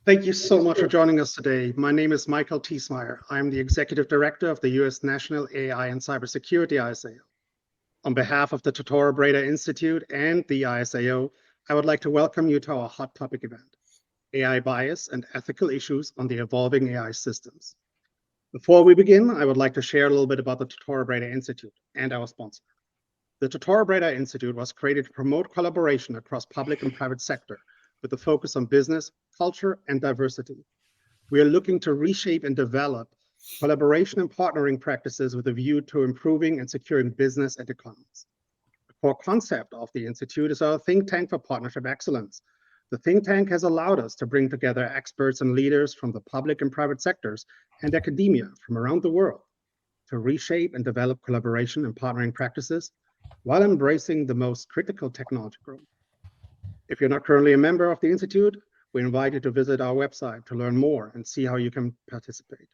Thank you so much for joining us today. My name is Michael Thiesmeyer. I'm the Executive Director of the U.S. National AI and Cybersecurity ISAO. On behalf of the Totoro Breda Institute and the ISAO, I would like to welcome you to our hot topic event, AI bias and ethical issues on the evolving AI systems. Before we begin, I would like to share a little bit about the Totoro Breda Institute and our sponsor. The Totoro Breda Institute was created to promote collaboration across public and private sector with a focus on business, culture, and diversity. We are looking to reshape and develop collaboration and partnering practices with a view to improving and securing business and economies. The core concept of the Institute is our think tank for partnership excellence. The think tank has allowed us to bring together experts and leaders from the public and private sectors and academia from around the world to reshape and develop collaboration and partnering practices while embracing the most critical technology growth. If you're not currently a member of the Institute, we invite you to visit our website to learn more and see how you can participate.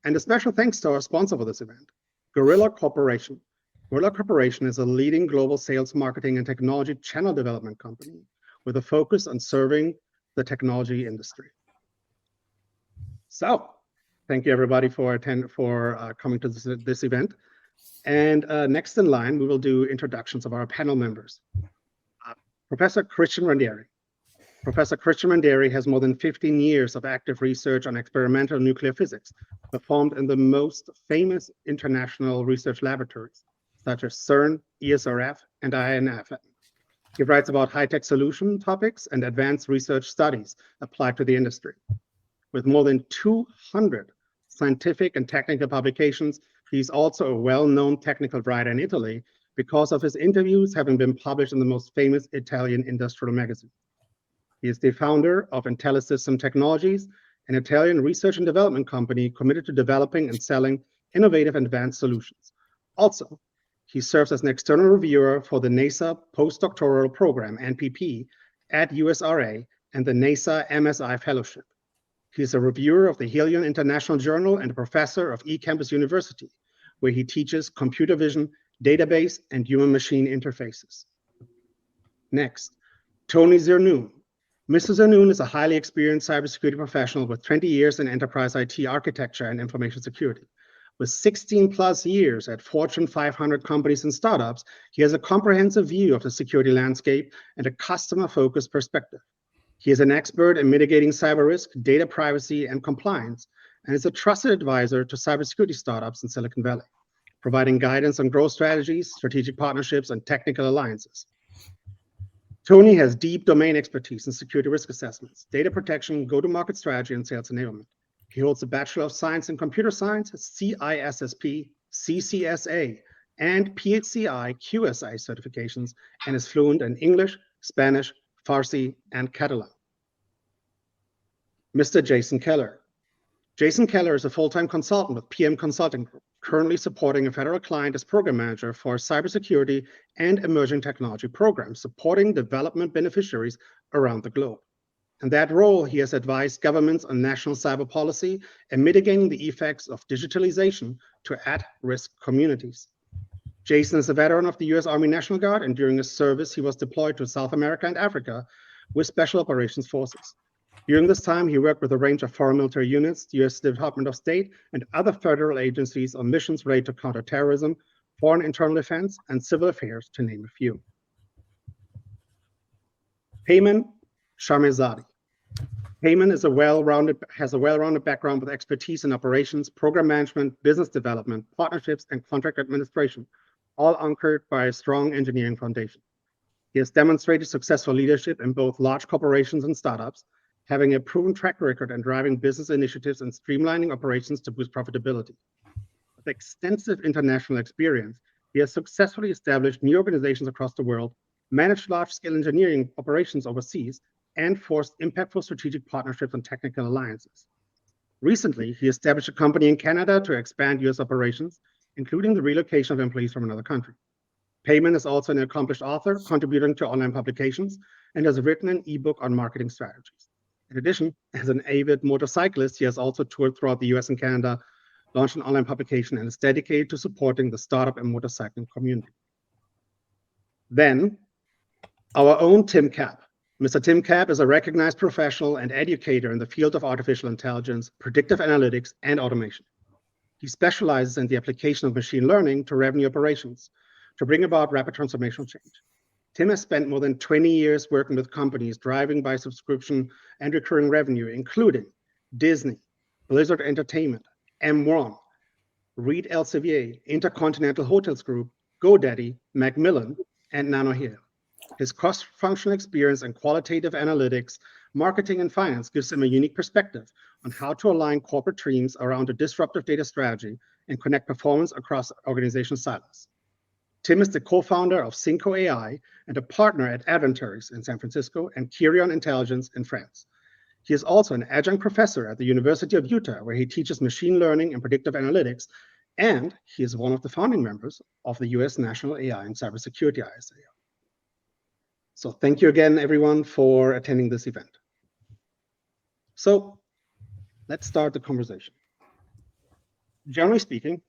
And a special thanks to our sponsor for this event, Gorilla Corporation. Gorilla Corporation is a leading global sales, marketing, and technology channel development company with a focus on serving the technology industry. So, thank you everybody for coming to this event. And next in line, we will do introductions of our panel members. Professor Christian Randeri. Professor Christian Randeri has more than 15 years of active research on experimental nuclear physics, performed in the most famous international research laboratories, such as CERN, ESRF, and INF. He writes about high-tech solution topics and advanced research studies applied to the industry. With more than 200 scientific and technical publications, he's also a well-known technical writer in Italy because of his interviews having been published in the most famous Italian industrial magazine. He is the founder of IntelliSystem Technologies, an Italian research and development company committed to developing and selling innovative and advanced solutions. Also, he serves as an external reviewer for the NASA postdoctoral program, NPP, at USRA and the NASA MSI Fellowship. He is a reviewer of the Helion International Journal and a professor of eCampus University, where he teaches computer vision, database, and human-machine interfaces. Next, Tony Zernoun. Mr. Zernoun is a highly experienced cybersecurity professional with 20 years in enterprise IT architecture and information security. With 16 plus years at Fortune 500 companies and startups, he has a comprehensive view of the security landscape and a customer-focused perspective. He is an expert in mitigating cyber risk, data privacy, and compliance, and is a trusted advisor to cybersecurity startups in Silicon Valley, providing guidance on growth strategies, strategic partnerships, and technical alliances. Tony has deep domain expertise in security risk assessments, data protection, go-to-market strategy, and sales enablement. He holds a Bachelor of Science in Computer Science, CISSP, CCSA, and PHCI QSI certifications, and is fluent in English, Spanish, Farsi, and Catalan. Mr. Jason Keller. Jason Keller is a full-time consultant with PM Consulting Group, currently supporting a federal client as program manager for cybersecurity and emerging technology programs, supporting development beneficiaries around the globe. In that role, he has advised governments on national cyber policy and mitigating the effects of digitalization to at-risk communities. Jason is a veteran of the U.S. Army National Guard, and during his service, he was deployed to South America and Africa with Special Operations Forces. During this time, he worked with a range of foreign military units, the U.S. Department of State, and other federal agencies on missions related to counterterrorism, foreign internal defense, and civil affairs, to name a few. Payman Sharmezadi. Payman has a well-rounded background with expertise in operations, program management, business development, partnerships, and contract administration, all anchored by a strong engineering foundation. He has demonstrated successful leadership in both large corporations and startups, having a proven track record in driving business initiatives and streamlining operations to boost profitability. With extensive international experience, he has successfully established new organizations across the world, managed large-scale engineering operations overseas, and forced impactful strategic partnerships and technical alliances. Recently, he established a company in Canada to expand US operations, including the relocation of employees from another country. Payman is also an accomplished author, contributing to online publications, and has written an ebook on marketing strategies. In addition, as an avid motorcyclist, he has also toured throughout the US and Canada, launched an online publication, and is dedicated to supporting the startup and motorcycling community. Then, our own Tim Kapp. Mr. Tim Kapp is a recognized professional and educator in the field of artificial intelligence, predictive analytics, and automation. He specializes in the application of machine learning to revenue operations to bring about rapid transformational change. Tim has spent more than 20 years working with companies driving by subscription and recurring revenue, including Disney, Blizzard Entertainment, M1, Reed Elsevier, Intercontinental Hotels Group, GoDaddy, Macmillan, and NanoHeal. His cross-functional experience in qualitative analytics, marketing, and finance gives him a unique perspective on how to align corporate teams around a disruptive data strategy and connect performance across organization silos. Tim is the co-founder of Synco AI and a partner at Adventures in San Francisco and Kirion Intelligence in France. He is also an adjunct professor at the University of Utah, where he teaches machine learning and predictive analytics, and he is one of the founding members of the US National AI and Cybersecurity ISA. So thank you again, everyone, for attending this event. So let's start the conversation. Generally speaking,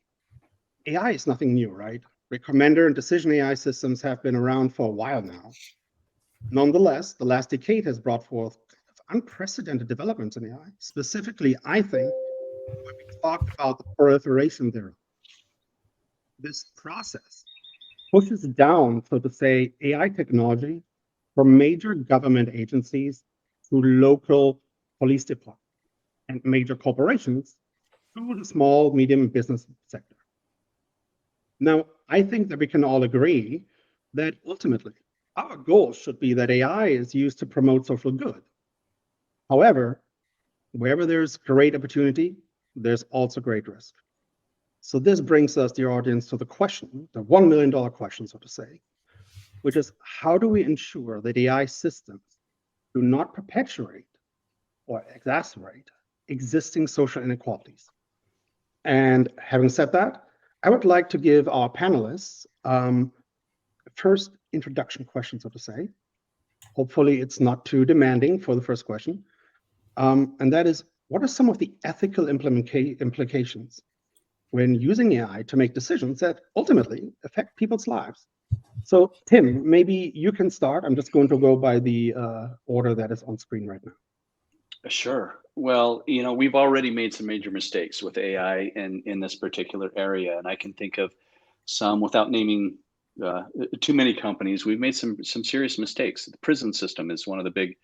AI is nothing new, right? Recommender and decision AI systems have been around for a while now. Nonetheless, the last decade has brought forth unprecedented developments in AI. Specifically, I think, when we talked about the proliferation thereof. This process pushes down, so to say, AI technology from major government agencies to local police departments and major corporations to the small, medium business sector. Now, I think that we can all agree that ultimately our goal should be that AI is used to promote social good. However, wherever there's great opportunity, there's also great risk. So this brings us, dear audience, to the question, the $1 million question, so to say, which is how do we ensure that AI systems do not perpetuate or exacerbate existing social inequalities? And having said that, I would like to give our panelists first introduction question, so to say. Hopefully it's not too demanding for the first question. And that is, what are some of the ethical implications when using AI to make decisions that ultimately affect people's lives? So Tim, maybe you can start. I'm just going to go by the order that is on screen right now. Sure. Well, we've already made some major mistakes with AI in this particular area, and I can think of some without naming too many companies. We've made some serious mistakes. The prison system is one of the big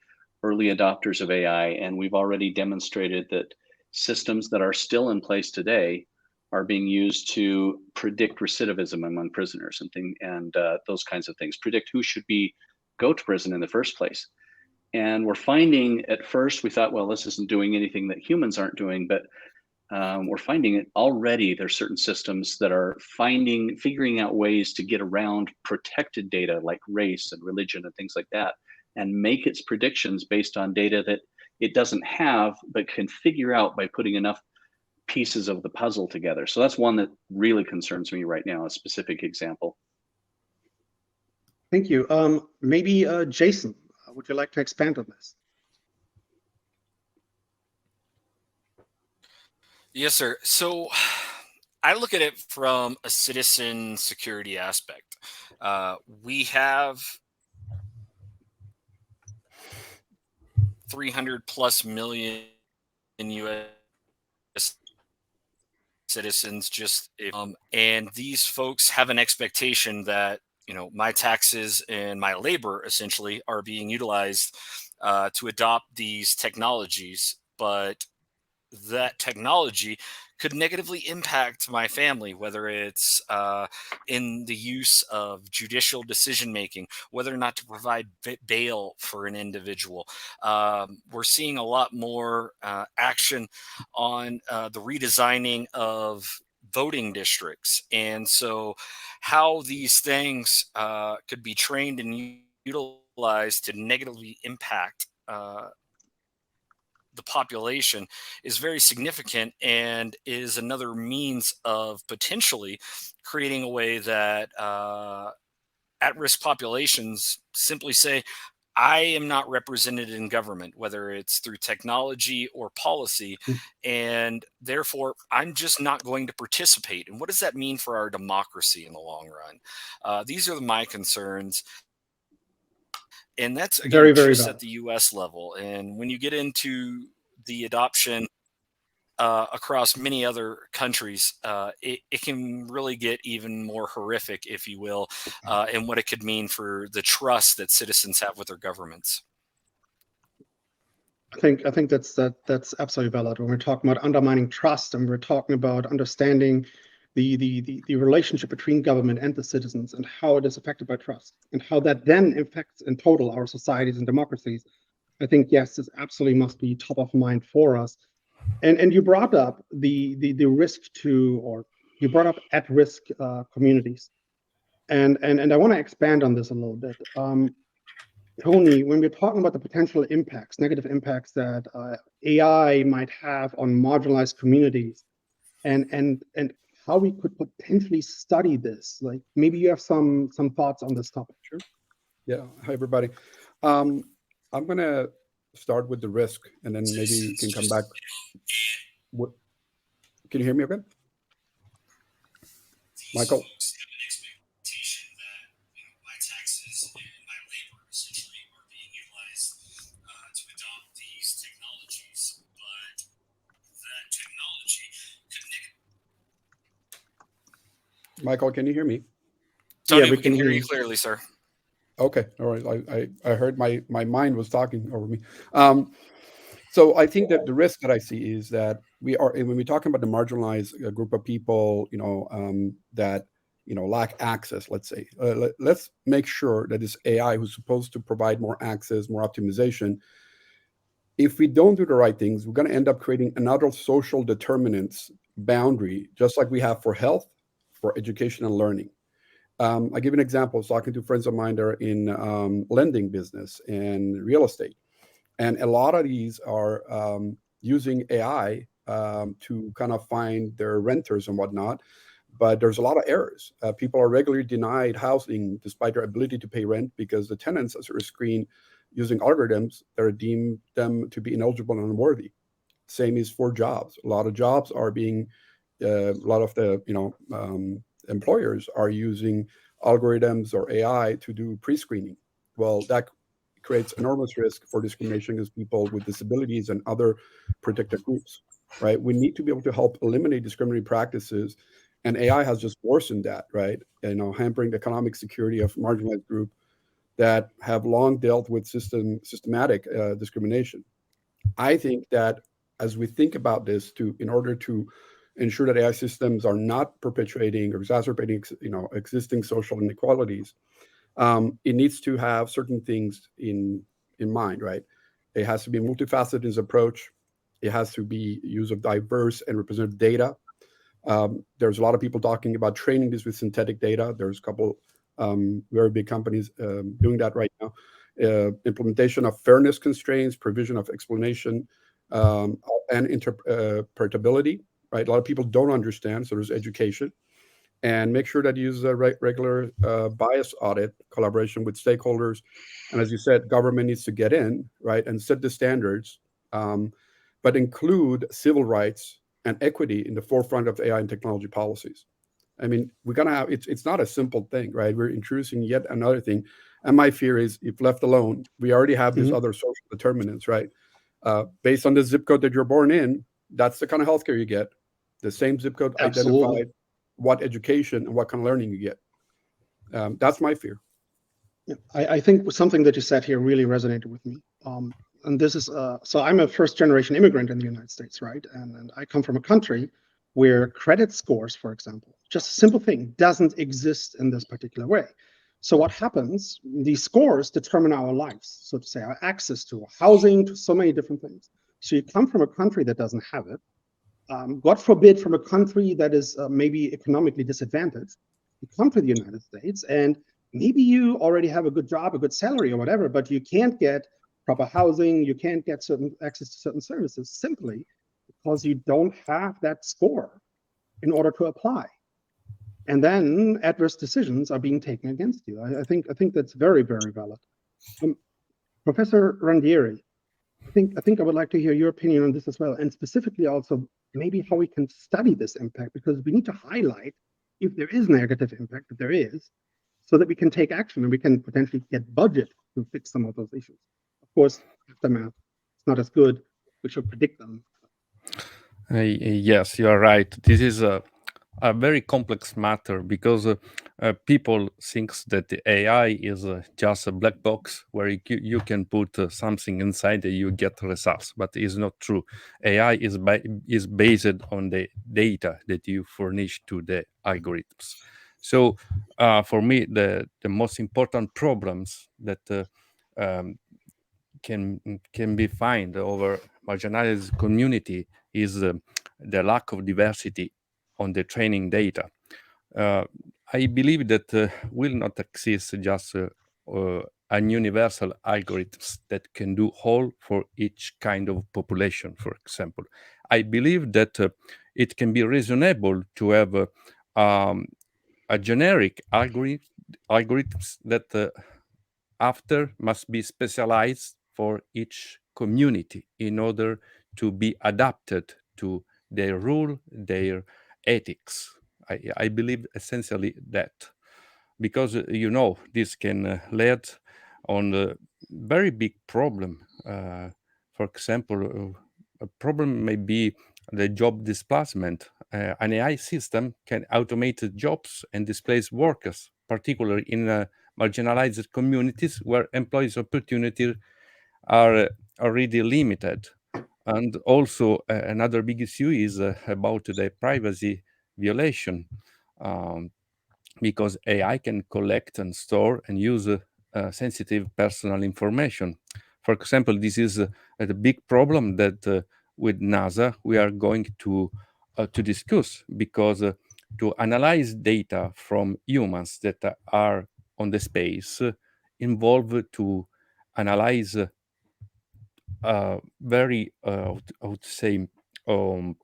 early adopters of AI, and we've already demonstrated that systems that are still in place today are being used to predict recidivism among prisoners and those kinds of things, predict who should go to prison in the first place. And we're finding, at first we thought, well, this isn't doing anything that humans aren't doing, but we're finding it already. There's certain systems that are figuring out ways to get around protected data like race and religion and things like that, and make its predictions based on data that it doesn't have, but can figure out by putting enough pieces of the puzzle together. So that's one that really concerns me right now, a specific example. Thank you. Maybe Jason, would you like to expand on this? Yes, sir. So I look at it from a citizen security aspect. We have 300+ million in U.S. citizens, and these folks have an expectation that my taxes and my labor essentially are being utilized to adopt these technologies, but that technology could negatively impact my family, whether it's in the use of judicial decision making, whether or not to provide bail for an individual. We're seeing a lot more action on the redesigning of voting districts. And so how these things could be trained and utilized to negatively impact the population is very significant, and is another means of potentially creating a way that at-risk populations simply say, I am not represented in government, whether it's through technology or policy, and therefore I'm just not going to participate. And what does that mean for our democracy in the long run? These are my concerns. And that's again Very, very just valid. at the US level. And when you get into the adoption across many other countries, it can really get even more horrific, if you will, and what it could mean for the trust that citizens have with their governments. I think that's absolutely valid. When we're talking about undermining trust, and we're talking about understanding the relationship between government and the citizens, and how it is affected by trust, and how that then affects in total our societies and democracies, I think, yes, this absolutely must be top of mind for us. And you brought up the risk to, or you brought up at-risk communities, and I want to expand on this a little bit. Tony, when we're talking about the potential impacts, negative impacts that AI might have on marginalized communities, and how we could potentially study this, like maybe you have some thoughts on this topic. Sure. Yeah. Hi, everybody. I'm going to start with the risk, and then maybe you can come back. What? Can you hear me okay? Michael? Michael, can you hear me? Tony, Yeah, we can hear you clearly, sir. Okay. All right. I heard my mind was talking over me. So I think that the risk that I see is that when we're talking about the marginalized group of people, that, lack access, let's say, let's make sure that this AI, who's supposed to provide more access, more optimization, if we don't do the right things, we're going to end up creating another social determinants boundary, just like we have for health, for education and learning. I'll give an example. I was talking to friends of mine that are in lending business and real estate. And a lot of these are using AI to kind of find their renters and whatnot. But there's a lot of errors. People are regularly denied housing despite their ability to pay rent because the tenants are screened using algorithms that are deemed them to be ineligible and unworthy. Same is for jobs. A lot of jobs are being, a lot of the employers are using algorithms or AI to do pre-screening. Well, that creates enormous risk for discrimination against people with disabilities and other protected groups, right? We need to be able to help eliminate discriminatory practices, and AI has just worsened that, right? Hampering the economic security of marginalized groups that have long dealt with systematic discrimination. I think that as we think about this, in order to ensure that AI systems are not perpetuating or exacerbating, existing social inequalities, it needs to have certain things in mind, right? It has to be a multifaceted in its approach. It has to be use of diverse and representative data. There's a lot of people talking about training this with synthetic data. There's a couple very big companies doing that right now. Implementation of fairness constraints, provision of explanation, and interpretability, right? A lot of people don't understand, so there's education. And make sure that you use a regular bias audit, collaboration with stakeholders. And as you said, government needs to get in, right, and set the standards, but include civil rights and equity in the forefront of AI and technology policies. I mean, we're going to have, it's not a simple thing, right? We're introducing yet another thing. And my fear is if left alone, we already have these other social determinants, right? Based on the zip code that you're born in, that's the kind of healthcare you get. The same zip code identified what education and what kind of learning you get. That's my fear. Yeah, I think something that you said here really resonated with me. And this is, so I'm a first-generation immigrant in the United States, right? And I come from a country where credit scores, for example, just a simple thing, doesn't exist in this particular way. So what happens, these scores determine our lives, so to say, our access to housing, to so many different things. So you come from a country that doesn't have it, God forbid, from a country that is maybe economically disadvantaged, you come to the United States and maybe you already have a good job, a good salary or whatever, but you can't get proper housing, you can't get certain access to certain services simply because you don't have that score in order to apply. And then adverse decisions are being taken against you. I think that's very, very valid. Professor Randieri, I think I would like to hear your opinion on this as well, and specifically also maybe how we can study this impact, because we need to highlight if there is negative impact, if there is, so that we can take action and we can potentially get budget to fix some of those issues. Of course, aftermath, it's not as good. We should predict them. Yes, you are right. This is a very complex matter because people thinks that the AI is just a black box where you can put something inside and you get results, but it's not true. AI is based on the data that you furnish to the algorithms. So for me, the most important problems that can be found over marginalized community is the lack of diversity on the training data. I believe that will not exist just an universal algorithms that can do all for each kind of population, for example. I believe that it can be reasonable to have a generic algorithms that after must be specialized for each community in order to be adapted to their rule, their ethics. I believe essentially that because this can lead on a very big problem. For example, a problem may be the job displacement. An AI system can automate jobs and displace workers, particularly in marginalized communities where employees' opportunities are already limited. And also, another big issue is about the privacy violation, because AI can collect and store and use sensitive personal information. For example, this is a big problem that with NASA we are going to discuss, because to analyze data from humans that are on the space involve to analyze very I would say um,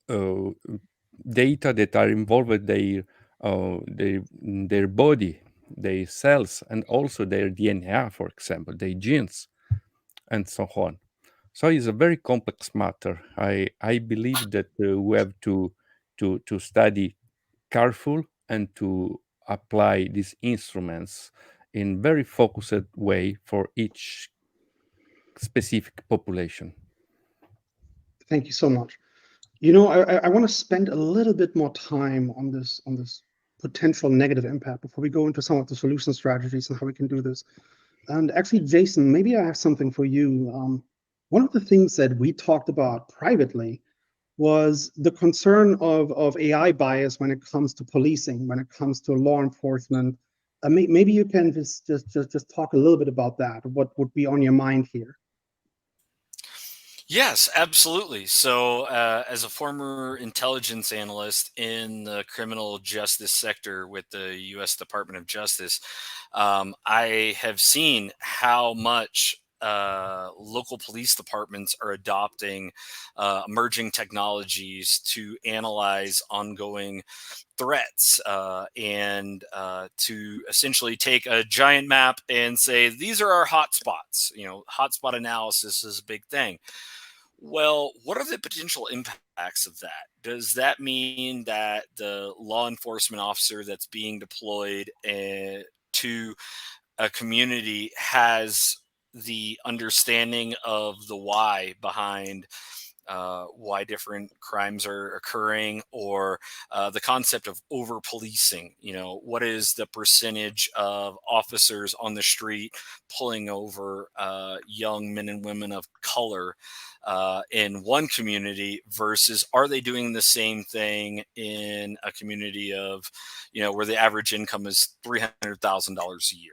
uh, data that are involved their body, their cells, and also their DNA, for example, their genes, and so on. So it's a very complex matter. I believe that we have to study careful and to apply these instruments in very focused way for each specific population. Thank you so much. I want to spend a little bit more time on this potential negative impact before we go into some of the solution strategies and how we can do this. And actually, Jason, maybe I have something for you. One of the things that we talked about privately was the concern of AI bias when it comes to policing, when it comes to law enforcement. Maybe you can just talk a little bit about that. What would be on your mind here? Yes, absolutely. So, as a former intelligence analyst in the criminal justice sector with the U.S. Department of Justice, I have seen how much local police departments are adopting emerging technologies to analyze ongoing threats and to essentially take a giant map and say, these are our hotspots. Hotspot analysis is a big thing. Well, what are the potential impacts of that? Does that mean that the law enforcement officer that's being deployed to a community has the understanding of the why behind why different crimes are occurring, or the concept of over policing? What is the percentage of officers on the street pulling over young men and women of color in one community versus are they doing the same thing in a community of, where the average income is $300,000 a year?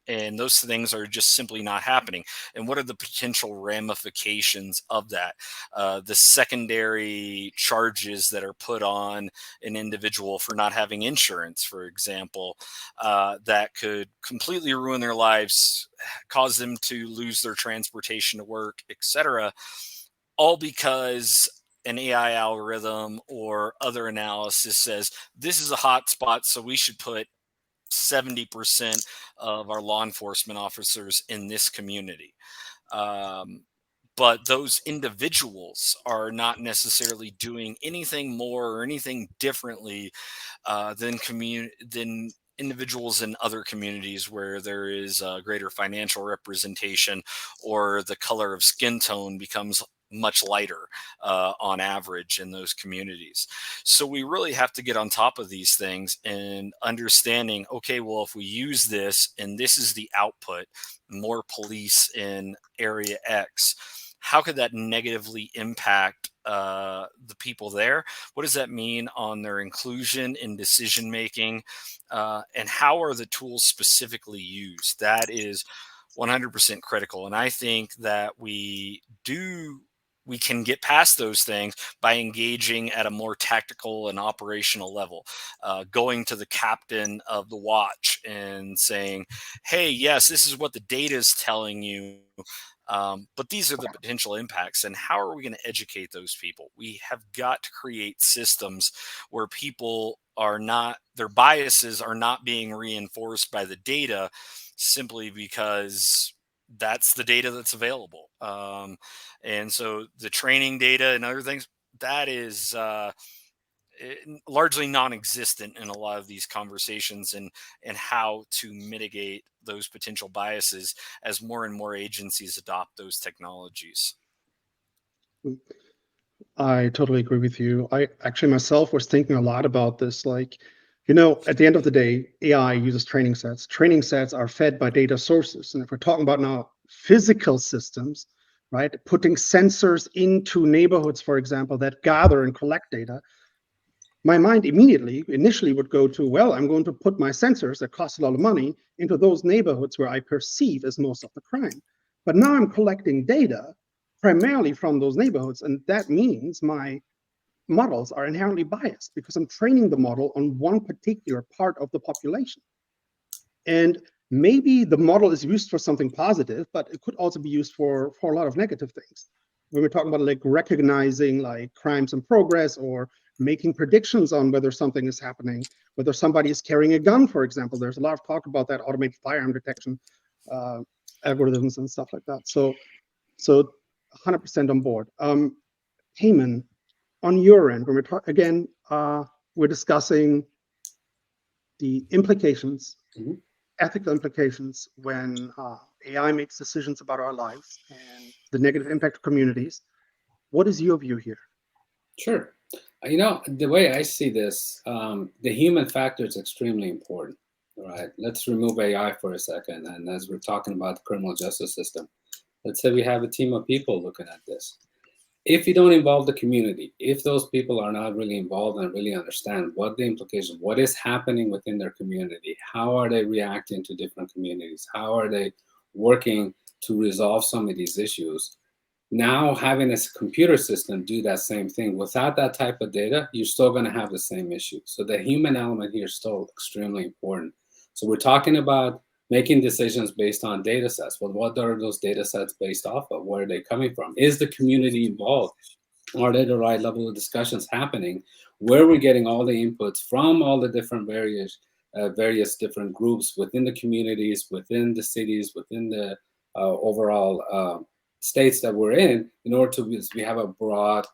And those things are just simply not happening. And what are the potential ramifications of that? The secondary charges that are put on an individual for not having insurance, for example, that could completely ruin their lives, cause them to lose their transportation to work, etc., all because an AI algorithm or other analysis says this is a hot spot, so we should put 70% of our law enforcement officers in this community. But those individuals are not necessarily doing anything more or anything differently than individuals in other communities where there is greater financial representation, or the color of skin tone becomes much lighter on average in those communities. So we really have to get on top of these things and understanding, okay, well, if we use this and this is the output, more police in area X, how could that negatively impact the people there? What does that mean on their inclusion in decision making? And how are the tools specifically used? That is 100% critical. And I think that we can get past those things by engaging at a more tactical and operational level, going to the captain of the watch and saying, hey, yes, this is what the data is telling you. But these are the potential impacts, and how are we going to educate those people? We have got to create systems where people are not, their biases are not being reinforced by the data simply because that's the data that's available. And so the training data and other things, that is largely non-existent in a lot of these conversations, and how to mitigate those potential biases as more and more agencies adopt those technologies. I totally agree with you. I actually myself was thinking a lot about this. Like, you know, at the end of the day, AI uses training sets. Training sets are fed by data sources. And if we're talking about now physical systems, right, putting sensors into neighborhoods, for example, that gather and collect data, my mind initially would go to, well, I'm going to put my sensors that cost a lot of money into those neighborhoods where I perceive as most of the crime. But now I'm collecting data primarily from those neighborhoods, and that means my models are inherently biased because I'm training the model on one particular part of the population. And maybe the model is used for something positive, but it could also be used for a lot of negative things. When we're talking about like recognizing like crimes in progress, or making predictions on whether something is happening, whether somebody is carrying a gun, for example. There's a lot of talk about that automated firearm detection algorithms and stuff like that. So 100% on board. Heyman, on your end, when we're talking again, we're discussing the implications, ethical implications when AI makes decisions about our lives and the negative impact of communities. What is your view here? Sure. You know, the way I see this, the human factor is extremely important. All right, let's remove AI for a second. And as we're talking about the criminal justice system, let's say we have a team of people looking at this. If you don't involve the community, if those people are not really involved and really understand what the implications, what is happening within their community, how are they reacting to different communities, how are they working to resolve some of these issues, now having a computer system do that same thing, without that type of data, you're still going to have the same issue. So the human element here is still extremely important. So we're talking about making decisions based on data sets. Well, what are those data sets based off of? Where are they coming from? Is the community involved? Are there the right level of discussions happening? Where we're getting all the inputs from all the different various different groups within the communities, within the cities, within the overall states that we're in order to, we have a broad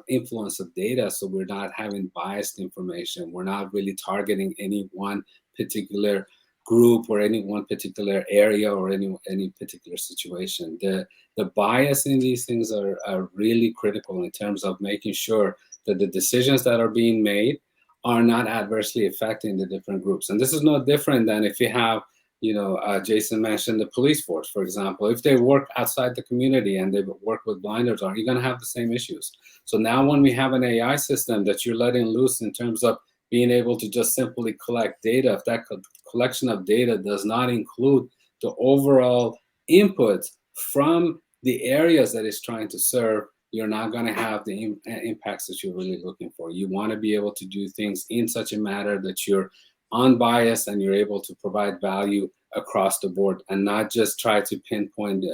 influence of data, so we're not having biased information. We're not really targeting any one particular group or any one particular area or any particular situation. The bias in these things are really critical in terms of making sure that the decisions that are being made are not adversely affecting the different groups. And this is no different than if you have, you know, Jason mentioned the police force, for example. If they work outside the community and they work with blinders on, you're going to have the same issues. So now when we have an AI system that you're letting loose in terms of being able to just simply collect data, if that collection of data does not include the overall input from the areas that it's trying to serve, you're not going to have the impacts that you're really looking for. You want to be able to do things in such a manner that you're unbiased and you're able to provide value across the board, and not just try to pinpoint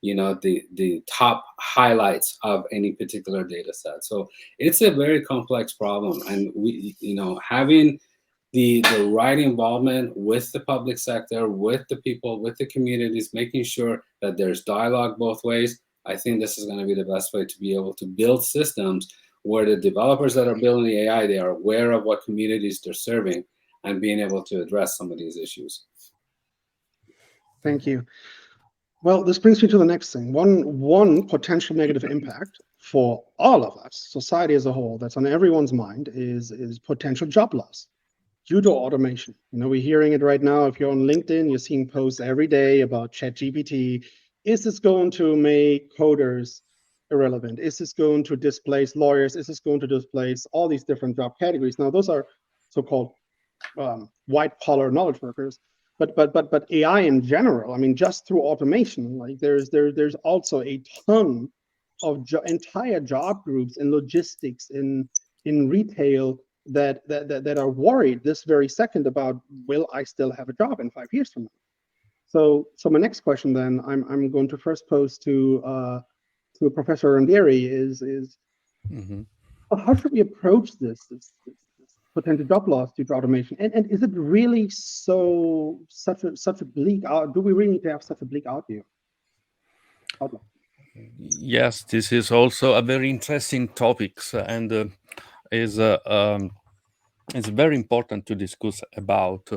the top highlights of any particular data set. So it's a very complex problem, and we, having the right involvement with the public sector, with the people, with the communities, making sure that there's dialogue both ways. I think this is going to be the best way to be able to build systems where the developers that are building the AI, they are aware of what communities they're serving, and being able to address some of these issues. Thank you. Well, this brings me to the next thing. One potential negative impact for all of us, society as a whole, that's on everyone's mind is potential job loss due to automation. You know, we're hearing it right now. If you're on LinkedIn, you're seeing posts every day about ChatGPT. Is this going to make coders irrelevant? Is this going to displace lawyers? Is this going to displace all these different job categories? Now, those are so-called white collar knowledge workers. But AI in general, I mean, just through automation, like there's also a ton of entire job groups in logistics, in retail that are worried this very second about, will I still have a job in 5 years from now? So my next question then, I'm going to first pose to Professor Randieri is how should we approach this potential job loss due to automation? And is it really such a bleak out? Do we really need to have such a bleak outlook? Yes, this is also a very interesting topic, and it's very important to discuss about.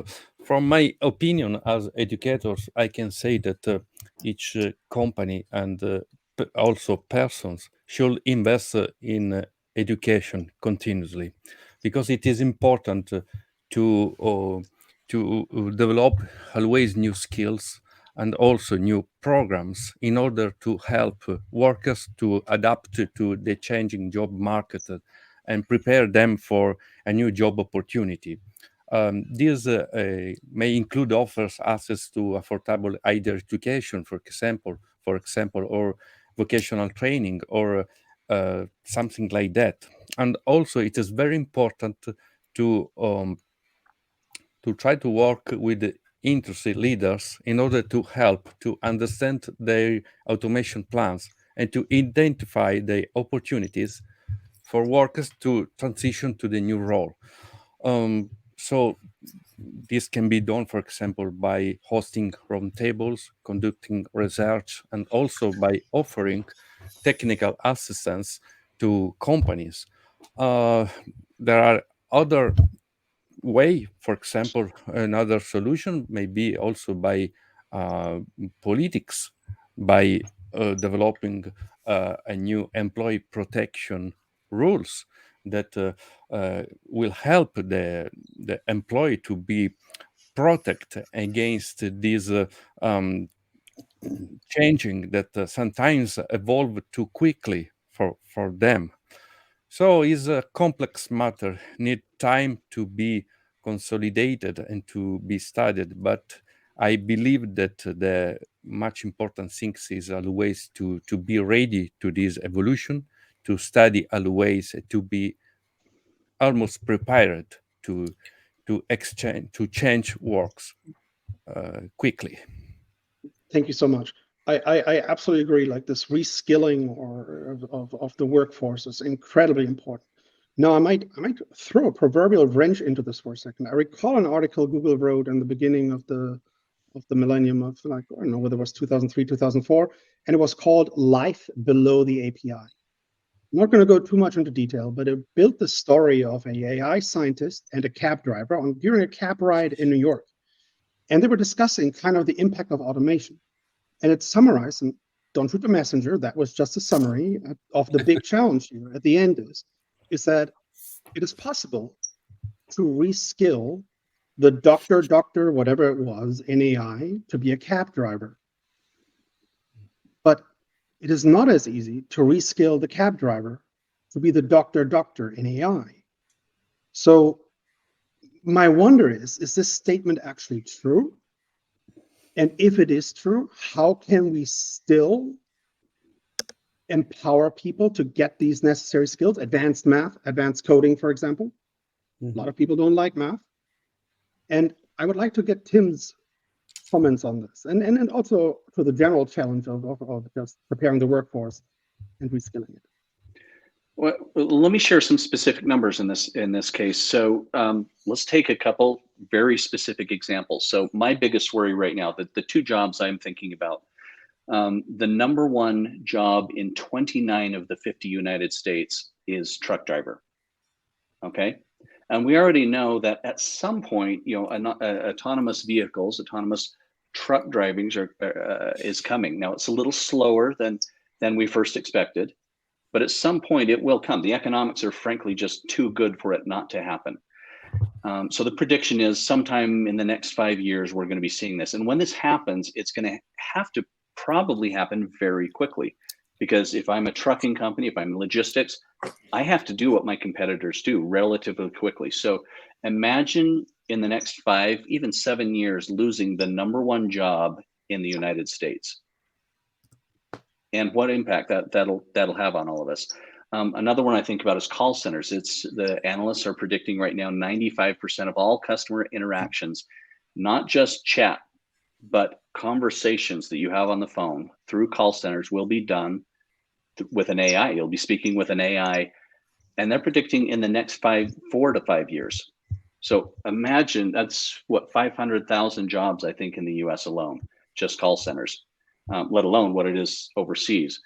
From my opinion as educators, I can say that each company and also persons should invest in education continuously, because it is important to develop always new skills and also new programs in order to help workers to adapt to the changing job market and prepare them for a new job opportunity. These may include offers access to affordable higher education, for example, or vocational training, or something like that. And also, it is very important to try to work with the industry leaders in order to help to understand their automation plans and to identify the opportunities for workers to transition to the new role. So this can be done, for example, by hosting roundtables, conducting research, and also by offering technical assistance to companies. There are other way, for example, another solution may be also by politics, by developing a new employee protection rules that will help the employee to be protected against these changing that sometimes evolve too quickly for them. So it's a complex matter, need time to be consolidated and to be studied. But I believe that the much important thing is always to be ready to this evolution, to study always, to be almost prepared to change works quickly. Thank you so much. I absolutely agree. Like this reskilling of the workforce is incredibly important. Now, I might throw a proverbial wrench into this for a second. I recall an article Google wrote in the beginning of the millennium of, like, I don't know whether it was 2003, 2004, and it was called Life Below the API. I'm not going to go too much into detail, but it built the story of an AI scientist and a cab driver during a cab ride in New York. And they were discussing kind of the impact of automation. And it's summarized, and don't shoot the messenger, that was just a summary of the big challenge here at the end is that it is possible to reskill the doctor, whatever it was, in AI to be a cab driver. But it is not as easy to reskill the cab driver to be the doctor in AI. So my wonder is this statement actually true? And if it is true, how can we still empower people to get these necessary skills? Advanced math, advanced coding, for example. A lot of people don't like math. And I would like to get Tim's comments on this, and also to the general challenge of just preparing the workforce and reskilling it. Well, let me share some specific numbers in this case. So let's take a couple very specific examples. So my biggest worry right now, the two jobs I'm thinking about, the number one job in 29 of the 50 United States is truck driver. Okay. And we already know that at some point, autonomous vehicles, autonomous truck driving is coming. Now it's a little slower than we first expected, but at some point it will come. The economics are frankly just too good for it not to happen. So the prediction is sometime in the next 5 years, we're going to be seeing this. And when this happens, it's going to have to probably happen very quickly. Because if I'm a trucking company, if I'm in logistics, I have to do what my competitors do relatively quickly. So imagine in the next 5, even 7 years, losing the #1 job in the United States. And what impact that'll have on all of us. Another one I think about is call centers. The analysts are predicting right now 95% of all customer interactions, not just chat, but conversations that you have on the phone through call centers will be done with an AI. You'll be speaking with an AI, and they're predicting in the next 4 to 5 years. So imagine that's what 500,000 jobs, I think, in the US alone, just call centers, let alone what it is overseas.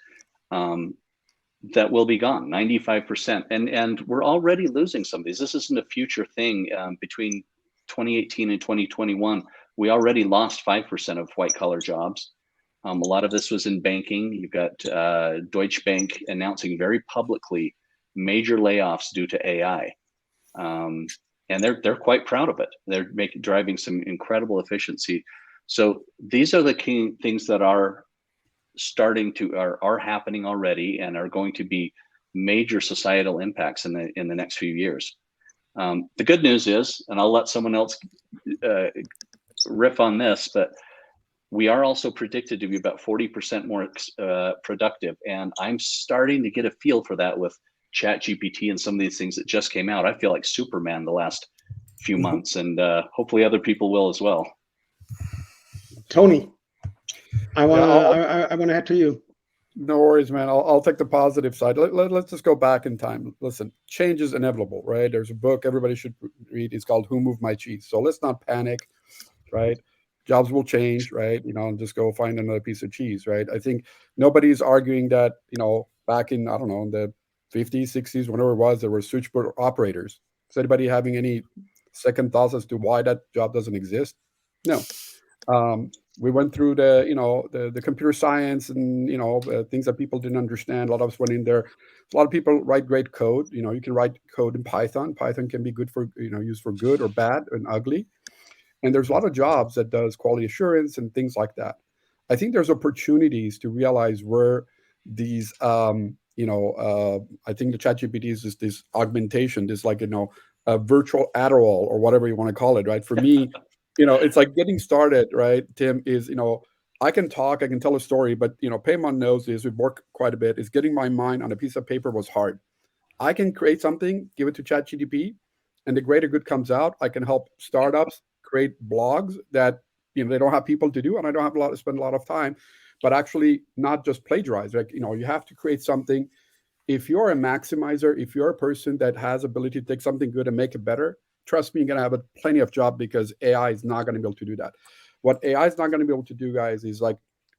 That will be gone, 95%. And we're already losing some of these. This isn't a future thing. Between 2018 and 2021, we already lost 5% of white collar jobs. A lot of this was in banking. You've got Deutsche Bank announcing very publicly major layoffs due to AI. And they're quite proud of it. They're driving some incredible efficiency. So these are the key things that are happening already and are going to be major societal impacts in the next few years. The good news is, and I'll let someone else riff on this, but we are also predicted to be about 40% more productive. And I'm starting to get a feel for that with ChatGPT and some of these things that just came out. I feel like Superman the last few months, and hopefully other people will as well. Tony, I want to head to you. No worries, man. I'll take the positive side. Let's just go back in time. Listen, change is inevitable, right? There's a book everybody should read. It's called Who Moved My Cheese? So let's not panic, right? Jobs will change, right? And just go find another piece of cheese, right? I think nobody's arguing that, back in, I don't know, in the 50s, 60s, whenever it was, there were switchboard operators. Is anybody having any second thoughts as to why that job doesn't exist? No. We went through the computer science and, things that people didn't understand. A lot of us went in there. A lot of people write great code. You can write code in Python. Python can be good for, used for good or bad and ugly. And there's a lot of jobs that does quality assurance and things like that. I think there's opportunities to realize where these, I think the ChatGPT is this augmentation, this a virtual Adderall or whatever you want to call it, right? For me, it's like getting started, right, Tim, is, I can talk, I can tell a story, but, Paymon knows this, we've worked quite a bit, is getting my mind on a piece of paper was hard. I can create something, give it to ChatGPT, and the greater good comes out. I can help startups create blogs that, they don't have people to do, and I don't have to spend a lot of time, but actually not just plagiarize. Like, you have to create something. If you're a maximizer, if you're a person that has ability to take something good and make it better, trust me, you're going to have plenty of job, because AI is not going to be able to do that. What AI is not going to be able to do, guys, is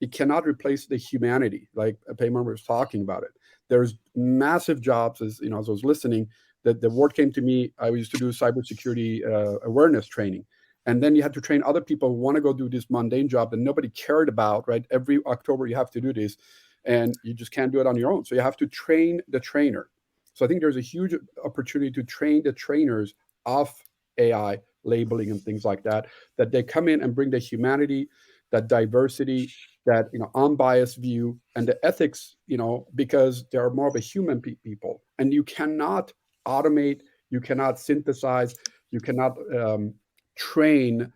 it cannot replace the humanity, like Payman was talking about it. There's massive jobs, as I was listening, that the word came to me. I used to do cybersecurity awareness training. And then you had to train other people who want to go do this mundane job that nobody cared about, right? Every October you have to do this, and you just can't do it on your own. So you have to train the trainer. So I think there's a huge opportunity to train the trainers of AI labeling and things like that they come in and bring the humanity, that diversity, that unbiased view, and the ethics, because they are more of a human people. And you cannot automate, you cannot synthesize, you cannot train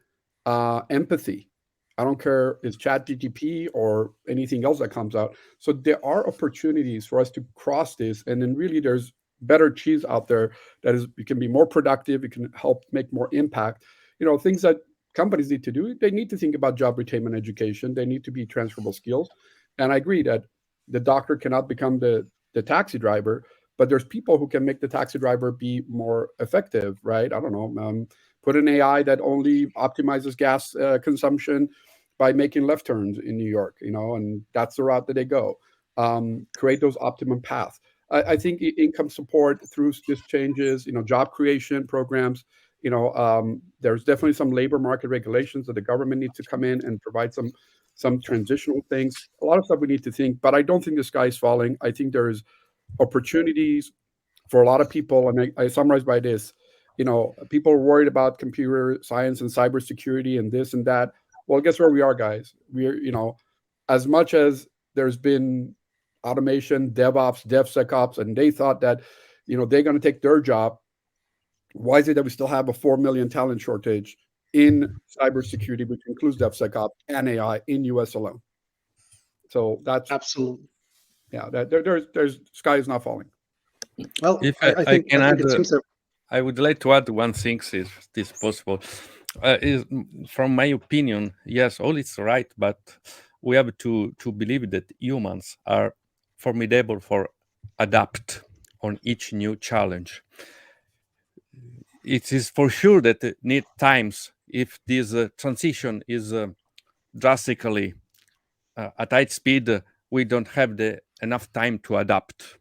empathy. I don't care if it's ChatGPT or anything else that comes out. So there are opportunities for us to cross this, and then really there's better cheese out there that is, you can be more productive, you can help make more impact. Things that companies need to do, they need to think about job retainment education, they need to be transferable skills. And I agree that the doctor cannot become the taxi driver, but there's people who can make the taxi driver be more effective, right? I don't know, put an AI that only optimizes gas consumption by making left turns in New York, and that's the route that they go. Create those optimum paths. I think income support through these changes, job creation programs, there's definitely some labor market regulations that the government needs to come in and provide some transitional things. A lot of stuff we need to think, but I don't think the sky is falling. I think there's opportunities for a lot of people, and I summarize by this. People are worried about computer science and cybersecurity and this and that. Well, guess where we are, guys? We're, as much as there's been automation, DevOps, DevSecOps, and they thought that, they're going to take their job. Why is it that we still have a 4 million talent shortage in cybersecurity, which includes DevSecOps and AI in US alone? So that's Absolutely. yeah. There's sky is not falling. Well, If I think can add, it seems that I would like to add one thing, if this possible. Is from my opinion, yes, all is right, but we have to believe that humans are formidable for adapt on each new challenge. It is for sure that need times if this transition is drastically at high speed, we don't have enough time to adapt.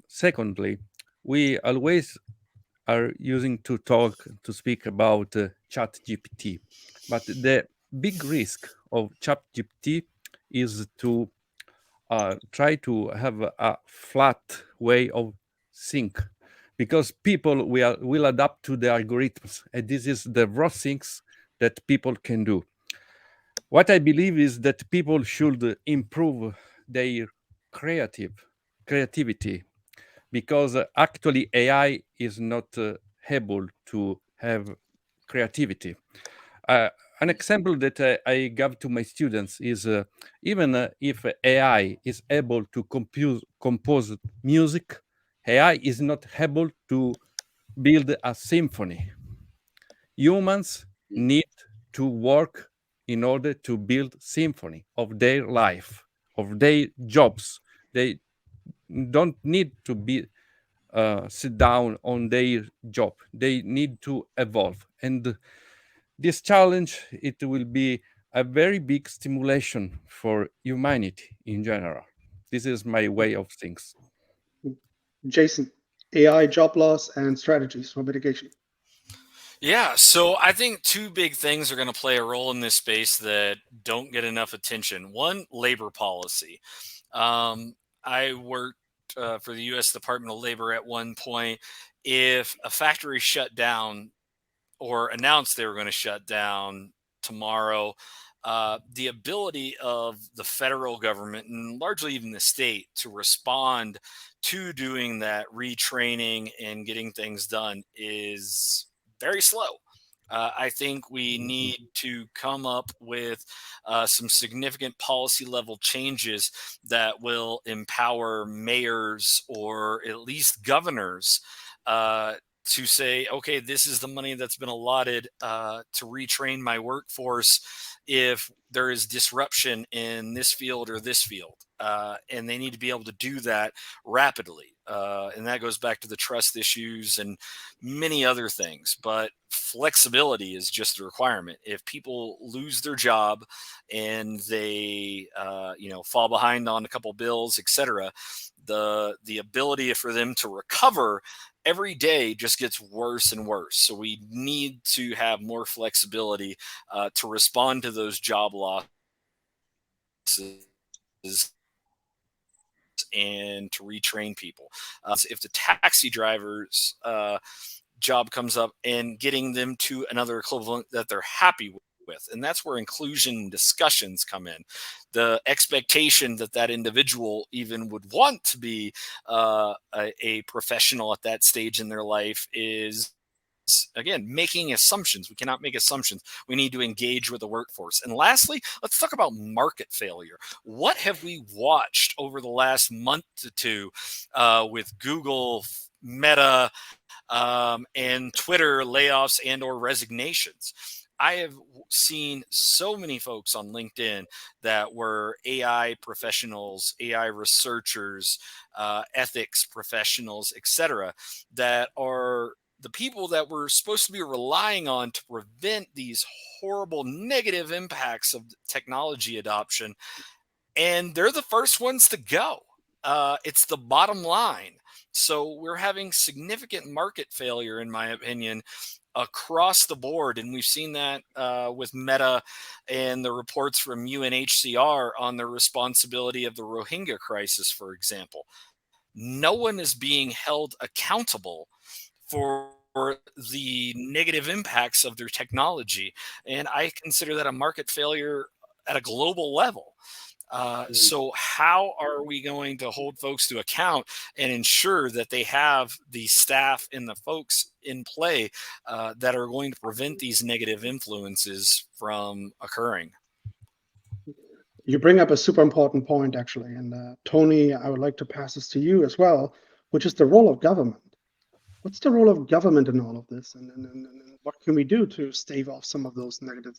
Secondly, we always are using to speak about chat GPT, but the big risk of chat GPT is to try to have a flat way of think, because people will adapt to the algorithms, and this is the worst things that people can do. What I believe is that people should improve their creativity, because actually AI is not able to have creativity. An example that I gave to my students is even if AI is able to compose music, AI is not able to build a symphony. Humans need to work in order to build symphony of their life, of their jobs. They don't need to be sit down on their job. They need to evolve, and this challenge, it will be a very big stimulation for humanity in general. This is my way of things. Jason, AI job loss and strategies for mitigation. Yeah, so I think two big things are going to play a role in this space that don't get enough attention. One, labor policy. I worked for the U.S. Department of Labor at one point. If a factory shut down or announced they were going to shut down tomorrow, the ability of the federal government and largely even the state to respond to doing that retraining and getting things done is very slow. I think we need to come up with some significant policy level changes that will empower mayors or at least governors to say, okay, this is the money that's been allotted to retrain my workforce if there is disruption in this field or this field. And they need to be able to do that rapidly. And that goes back to the trust issues and many other things. But flexibility is just a requirement. If people lose their job and they, fall behind on a couple bills, etc., the ability for them to recover every day just gets worse and worse. So we need to have more flexibility to respond to those job losses and to retrain people. If the taxi driver's job comes up, and getting them to another equivalent that they're happy with. And that's where inclusion discussions come in. The expectation that that individual even would want to be a professional at that stage in their life is, again, making assumptions. We cannot make assumptions. We need to engage with the workforce. And lastly, let's talk about market failure. What have we watched over the last month or two with Google, Meta, and Twitter layoffs and or resignations? I have seen so many folks on LinkedIn that were AI professionals, AI researchers, ethics professionals, etc., that are the people that we're supposed to be relying on to prevent these horrible negative impacts of technology adoption. And they're the first ones to go. it's the bottom line. So we're having significant market failure, in my opinion, across the board. And we've seen that with Meta and the reports from UNHCR on the responsibility of the Rohingya crisis, for example. No one is being held accountable for the negative impacts of their technology. And I consider that a market failure at a global level. So how are we going to hold folks to account and ensure that they have the staff and the folks in play that are going to prevent these negative influences from occurring? You bring up a super important point, actually. And Tony, I would like to pass this to you as well, which is the role of government. What's the role of government in all of this? And what can we do to stave off some of those negative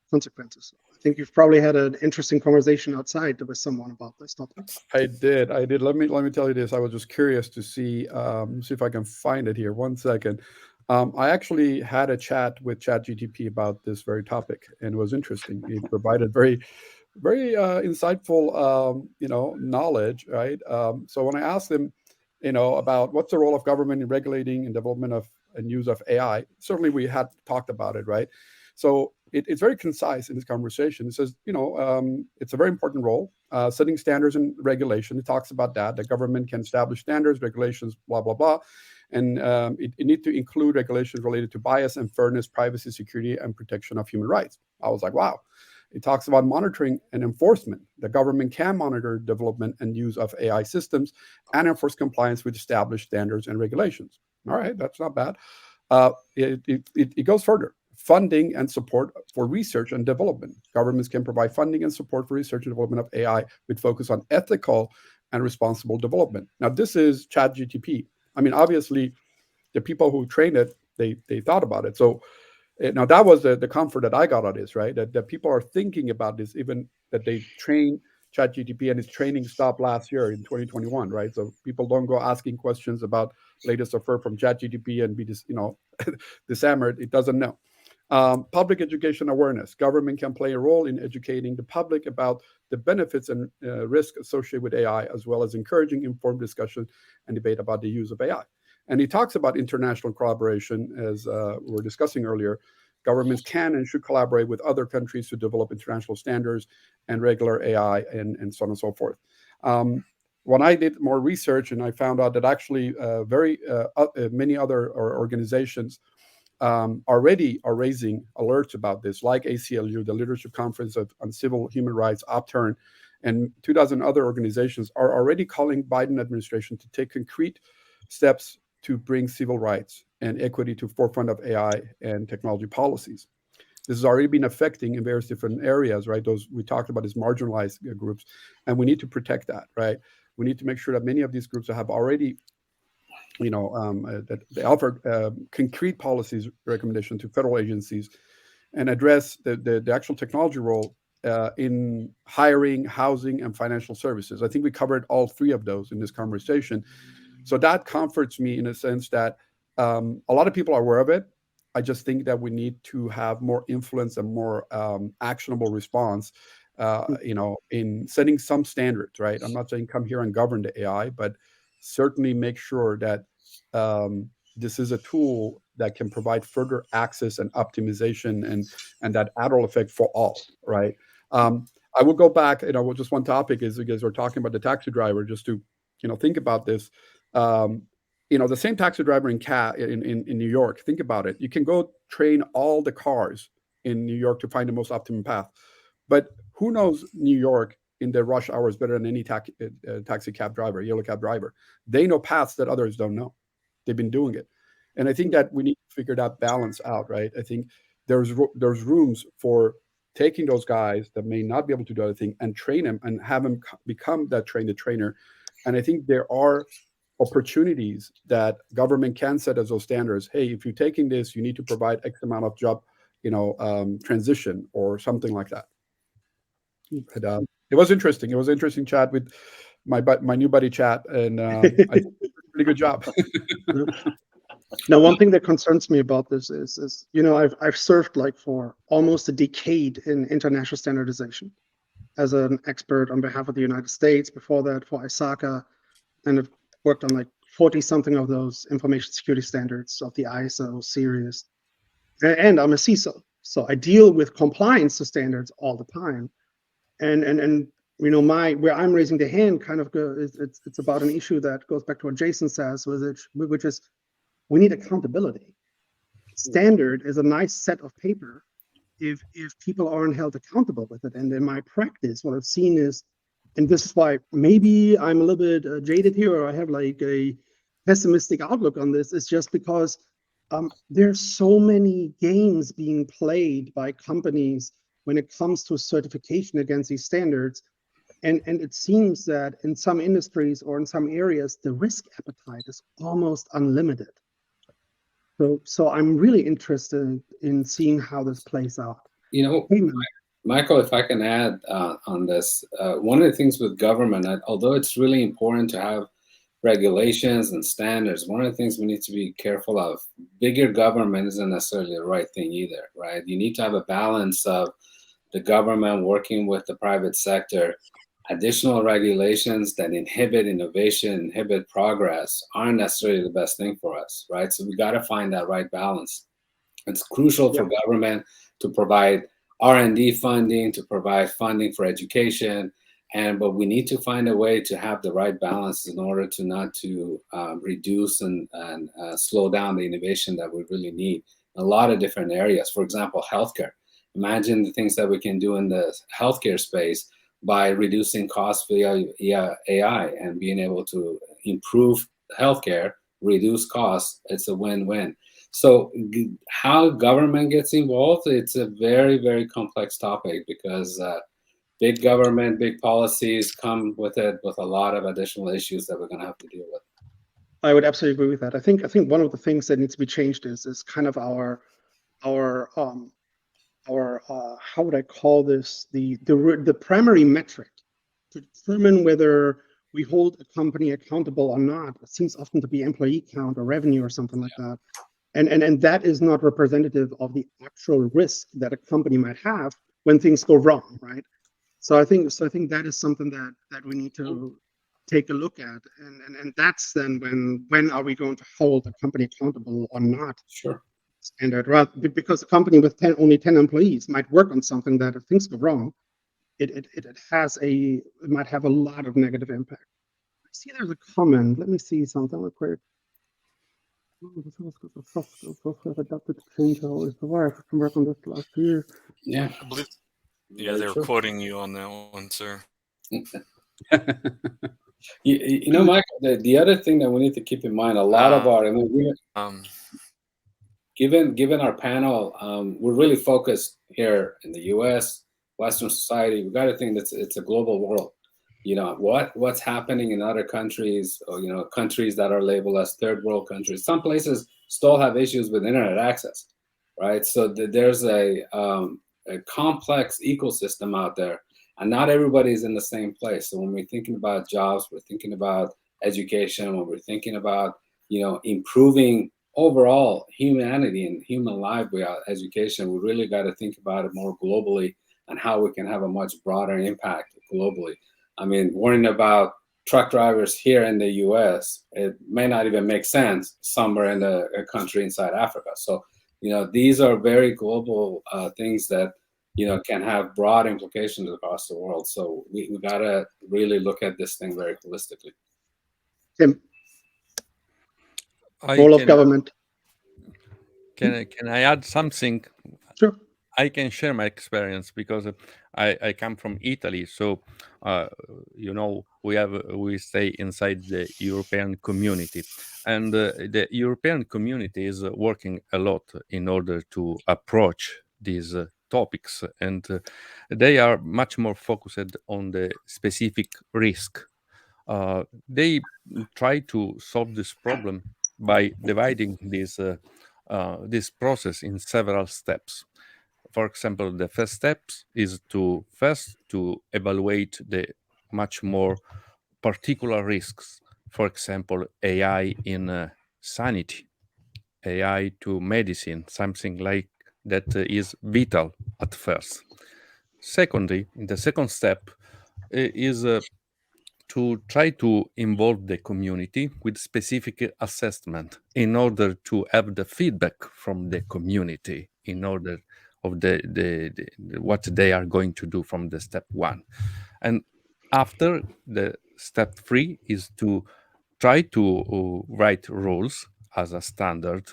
consequences? I think you've probably had an interesting conversation outside with someone about this topic. I did. Let me tell you this. I was just curious to see if I can find it here. 1 second. I actually had a chat with ChatGTP about this very topic, and it was interesting. He provided very insightful, knowledge, right? So when I asked him, about what's the role of government in regulating and development of and use of AI, certainly we had talked about it, right? So it's very concise in this conversation. It says, it's a very important role, setting standards and regulation. It talks about that. The government can establish standards, regulations, blah, blah, blah. And it needs to include regulations related to bias and fairness, privacy, security, and protection of human rights. I was like, wow. It talks about monitoring and enforcement. The government can monitor development and use of AI systems and enforce compliance with established standards and regulations. All right, that's not bad. It goes further. Funding and support for research and development. Governments can provide funding and support for research and development of AI with focus on ethical and responsible development. Now, this is ChatGTP. I mean, obviously, the people who trained it, they thought about it. So now that was the comfort that I got on this, right? That people are thinking about this, even that they train ChatGTP, and its training stopped last year in 2021, right? So people don't go asking questions about latest affair from ChatGTP and be disarmed. It doesn't know. Public education awareness. Government can play a role in educating the public about the benefits and risks associated with AI, as well as encouraging informed discussion and debate about the use of AI. And he talks about international collaboration, as we were discussing earlier. Governments can and should collaborate with other countries to develop international standards and regular AI and so on and so forth. When I did more research, and I found out that actually many other organizations already are raising alerts about this, like ACLU, the Leadership Conference on Civil Human Rights, Upturn, and 2,000 other organizations are already calling Biden administration to take concrete steps to bring civil rights and equity to forefront of AI and technology policies. This has already been affecting in various different areas, right? Those we talked about as marginalized groups, and we need to protect that, right? We need to make sure that many of these groups have already, that they offer concrete policies recommendation to federal agencies and address the actual technology role in hiring, housing, and financial services. I think we covered all three of those in this conversation. So that comforts me in a sense that a lot of people are aware of it. I just think that we need to have more influence and more actionable response, in setting some standards, right? I'm not saying come here and govern the AI, but certainly make sure that this is a tool that can provide further access and optimization and that adderall effect for all, right? I will go back, just one topic is, you guys are talking about the taxi driver, just to, think about this. The same taxi driver in New York, think about it. You can go train all the cars in New York to find the most optimum path. But who knows New York in the rush hours better than any taxi cab driver, yellow cab driver? They know paths that others don't know. They've been doing it. And I think that we need to figure that balance out, right? I think there's rooms for taking those guys that may not be able to do other things and train them and have them become that trainer. And I think there are opportunities that government can set as those standards. Hey, if you're taking this, you need to provide X amount of job, transition or something like that. But, it was interesting. It was an interesting chat with my new buddy Chat, and I think he did a pretty good job. Now, one thing that concerns me about this is I've served like for almost a decade in international standardization. as an expert on behalf of the United States. Before that, for ISACA, and I've worked on like 40 something of those information security standards of the ISO series. And I'm a CISO, so I deal with compliance to standards all the time. And you know, where I'm raising the hand kind of it's about an issue that goes back to what Jason says, which is we need accountability. Standard is a nice set of paper if people aren't held accountable with it. And in my practice, what I've seen is, and this is why maybe I'm a little bit jaded here, or I have like a pessimistic outlook on this, is just because there's so many games being played by companies when it comes to certification against these standards. And it seems that in some industries or in some areas, the risk appetite is almost unlimited. So I'm really interested in seeing how this plays out. You know, Michael, if I can add on this, one of the things with government, although it's really important to have regulations and standards, one of the things we need to be careful of, bigger government isn't necessarily the right thing either, right? You need to have a balance of the government working with the private sector. Additional regulations that inhibit innovation, inhibit progress aren't necessarily the best thing for us, right? So we got to find that right balance. It's crucial for government to provide R&D funding, to provide funding for education, but we need to find a way to have the right balance in order to not to reduce and slow down the innovation that we really need in a lot of different areas. For example, healthcare. Imagine the things that we can do in the healthcare space by reducing costs via AI and being able to improve healthcare, reduce costs. It's a win-win. So how government gets involved, it's a very, very complex topic because big government, big policies come with it with a lot of additional issues that we're going to have to deal with. I would absolutely agree with that. I think one of the things that needs to be changed is kind of our how would I call this, the primary metric to determine whether we hold a company accountable or not. It seems often to be employee count or revenue or something like that. And that is not representative of the actual risk that a company might have when things go wrong, right? So I think that is something that we need to take a look at. And that's then when are we going to hold a company accountable or not? Sure. Standard, right? Because a company with only 10 employees might work on something that if things go wrong, it might have a lot of negative impact. I see there's a comment. Let me see something real quick. Adapted to change always the wire. I can work on this last year. Yeah. I believe, they were quoting you on that one, sir. You know, Michael, the other thing that we need to keep in mind, a lot of our, given our panel, we're really focused here in the U.S., Western society. We've got to think that it's a global world. You know, what's happening in other countries, or, you know, countries that are labeled as third world countries. Some places still have issues with internet access, right? So there's a complex ecosystem out there, and not everybody's in the same place. So when we're thinking about jobs, we're thinking about education, when we're thinking about, you know, improving overall humanity and human life without education, we really got to think about it more globally and how we can have a much broader impact globally. I mean, worrying about truck drivers here in the US, it may not even make sense somewhere in a country inside Africa. So, you know, these are very global things that, you know, can have broad implications across the world. So we got to really look at this thing very holistically. Tim, role of government. Can I add something? Sure. I can share my experience because I come from Italy. So, you know, we stay inside the European community, and the European community is working a lot in order to approach these topics, and they are much more focused on the specific risk. They try to solve this problem by dividing this process in several steps. For example, the first step is to evaluate the much more particular risks. For example, AI in sanity, AI to medicine, something like that is vital at first. Secondly, in the second step is to try to involve the community with specific assessment in order to have the feedback from the community in order of the what they are going to do from the step one. And after the step 3 is to try to write rules as a standard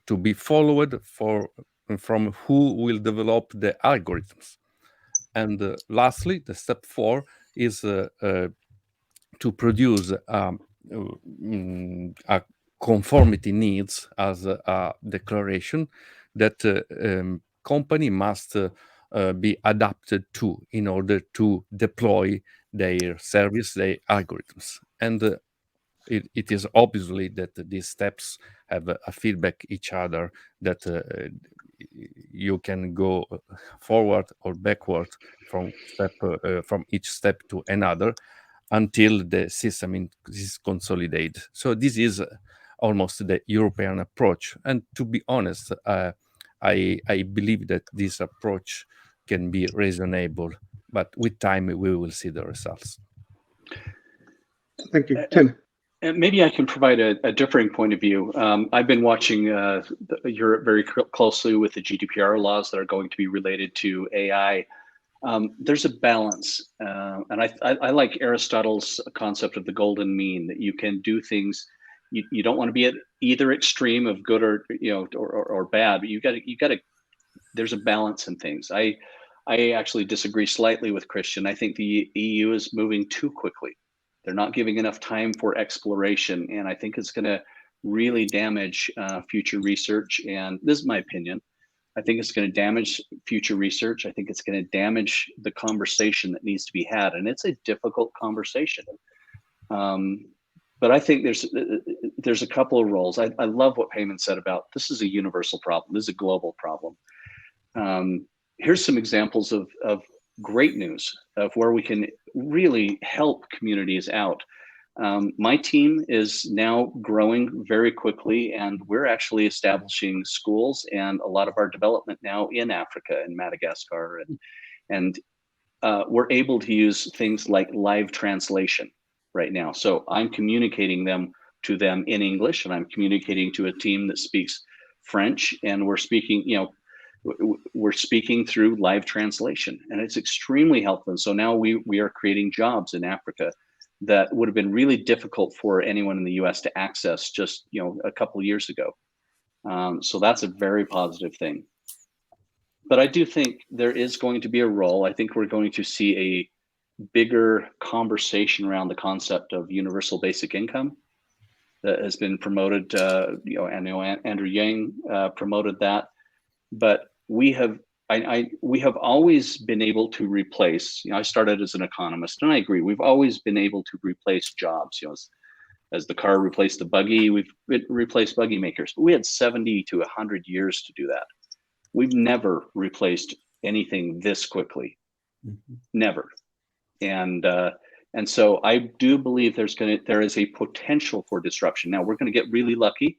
to be followed from who will develop the algorithms. And lastly, the step 4 is to produce a conformity needs as a declaration that company must be adapted to in order to deploy their service, their algorithms. And it is obviously that these steps have a feedback each other, that you can go forward or backward from each step to another until the system is consolidated. So this is almost the European approach. And to be honest, I believe that this approach can be reasonable, but with time we will see the results. Thank you. Tim. And maybe I can provide a differing point of view. I've been watching Europe very closely with the GDPR laws that are going to be related to AI. There's a balance, and I like Aristotle's concept of the golden mean, that you can do things. You don't want to be at either extreme of good or bad, but you got to. There's a balance in things. I actually disagree slightly with Christian. I think the EU is moving too quickly. They're not giving enough time for exploration, and I think it's going to really damage future research. And this is my opinion. I think it's going to damage future research. I think it's going to damage the conversation that needs to be had, and it's a difficult conversation. But I think there's a couple of roles. I love what Payman said about this is a universal problem. This is a global problem. Here's some examples of great news of where we can really help communities out. My team is now growing very quickly, and we're actually establishing schools and a lot of our development now in Africa and Madagascar, and we're able to use things like live translation right now. So I'm communicating to them in English, and I'm communicating to a team that speaks French, and we're speaking through live translation, and it's extremely helpful. And so now we are creating jobs in Africa that would have been really difficult for anyone in the US to access just a couple of years ago. So that's a very positive thing. But I do think there is going to be a role. I think we're going to see a bigger conversation around the concept of universal basic income that has been promoted. Andrew Yang promoted that. But we have always been able to replace. I started as an economist, and I agree. We've always been able to replace jobs. As the car replaced the buggy, we've replaced buggy makers. But we had 70 to 100 years to do that. We've never replaced anything this quickly, never. And so I do believe there is a potential for disruption. Now we're going to get really lucky.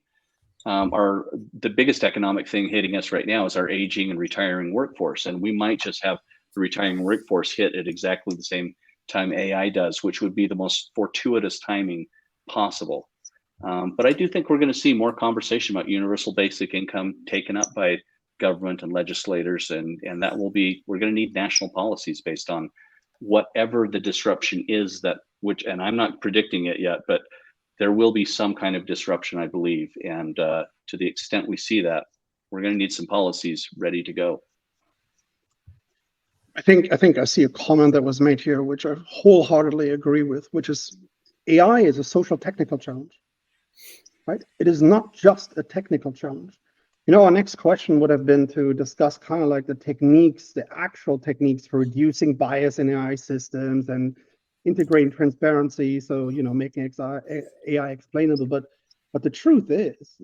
The biggest economic thing hitting us right now is our aging and retiring workforce, and we might just have the retiring workforce hit at exactly the same time AI does, which would be the most fortuitous timing possible. But I do think we're going to see more conversation about universal basic income taken up by government and legislators, and that will be, we're going to need national policies based on whatever the disruption is and I'm not predicting it yet, but there will be some kind of disruption, I believe. And to the extent we see that, we're going to need some policies ready to go. I think I see a comment that was made here, which I wholeheartedly agree with, which is AI is a social technical challenge, right? It is not just a technical challenge. Our next question would have been to discuss kind of like the techniques, the actual techniques for reducing bias in AI systems and integrating transparency, so making AI explainable. But the truth is,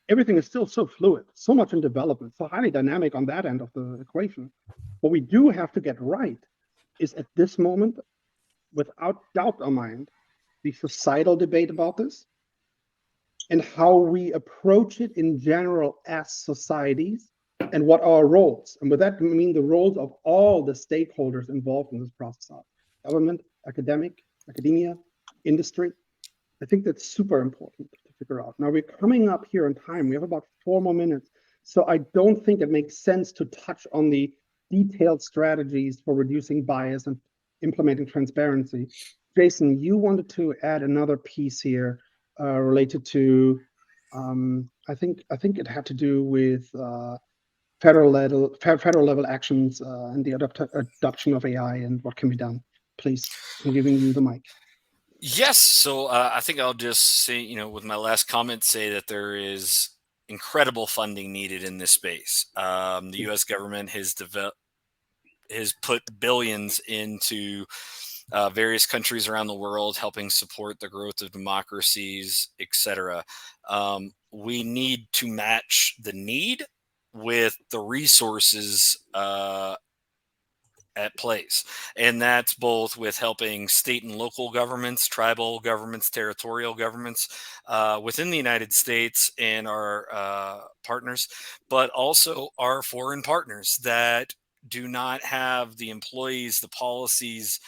everything is still so fluid, so much in development, so highly dynamic on that end of the equation. What we do have to get right is, at this moment, without doubt in my mind, the societal debate about this and how we approach it in general as societies and what our roles. And with that, I mean the roles of all the stakeholders involved in this process are government, academia, industry. I think that's super important to figure out. Now we're coming up here in time. We have about 4 more minutes. So I don't think it makes sense to touch on the detailed strategies for reducing bias and implementing transparency. Jason, you wanted to add another piece here related to, I think it had to do with federal level actions and the adoption of AI and what can be done. Please, I'm giving you the mic. Yes. So I think I'll just say, with my last comment, say that there is incredible funding needed in this space. The U.S. government has put billions into various countries around the world, helping support the growth of democracies, etc. We need to match the need with the resources at place. And that's both with helping state and local governments, tribal governments, territorial governments within the United States and our partners, but also our foreign partners that do not have the employees, the policies,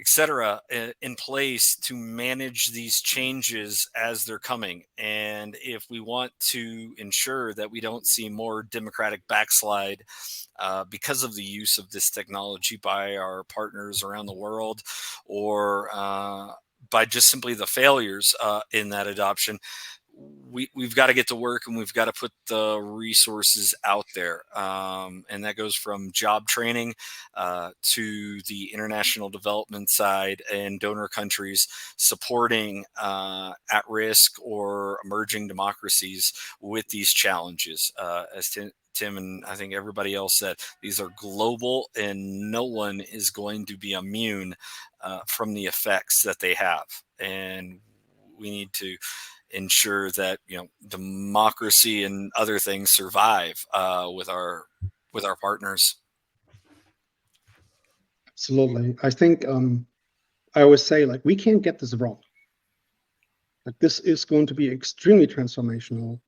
etc., in place to manage these changes as they're coming. And if we want to ensure that we don't see more democratic backslide because of the use of this technology by our partners around the world, or by just simply the failures in that adoption, we've got to get to work and we've got to put the resources out there. And that goes from job training to the international development side and donor countries supporting at-risk or emerging democracies with these challenges. As Tim and I think everybody else said, these are global and no one is going to be immune from the effects that they have. And we need to ensure that democracy and other things survive with our partners. Absolutely. I think I always say, like, we can't get this wrong. Like, this is going to be extremely transformational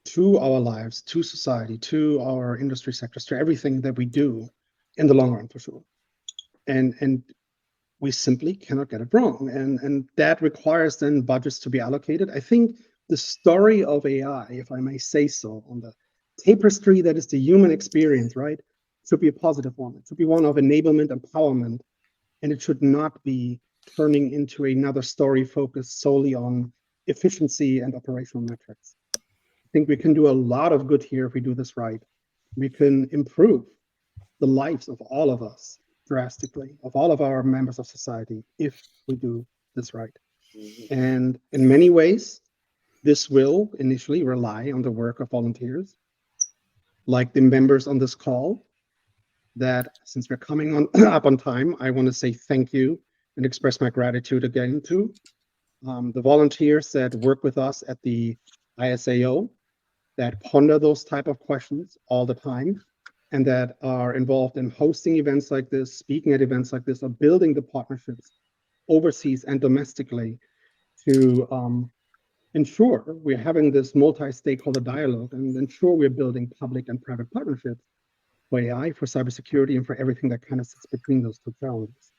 to our lives, to society, to our industry sectors, to everything that we do in the long run, for sure. And we simply cannot get it wrong. And that requires then budgets to be allocated. I think the story of AI, if I may say so, on the tapestry that is the human experience, right, should be a positive one. It should be one of enablement, empowerment, and it should not be turning into another story focused solely on efficiency and operational metrics. I think we can do a lot of good here if we do this right. We can improve the lives of all of us drastically, of all of our members of society, if we do this right. And in many ways, this will initially rely on the work of volunteers, like the members on this call, that since we're coming on up on time, I want to say thank you and express my gratitude again to the volunteers that work with us at the ISAO, that ponder those type of questions all the time, and that are involved in hosting events like this, speaking at events like this, or building the partnerships overseas and domestically to ensure we're having this multi-stakeholder dialogue and ensure we're building public and private partnerships for AI, for cybersecurity, and for everything that kind of sits between those two challenges.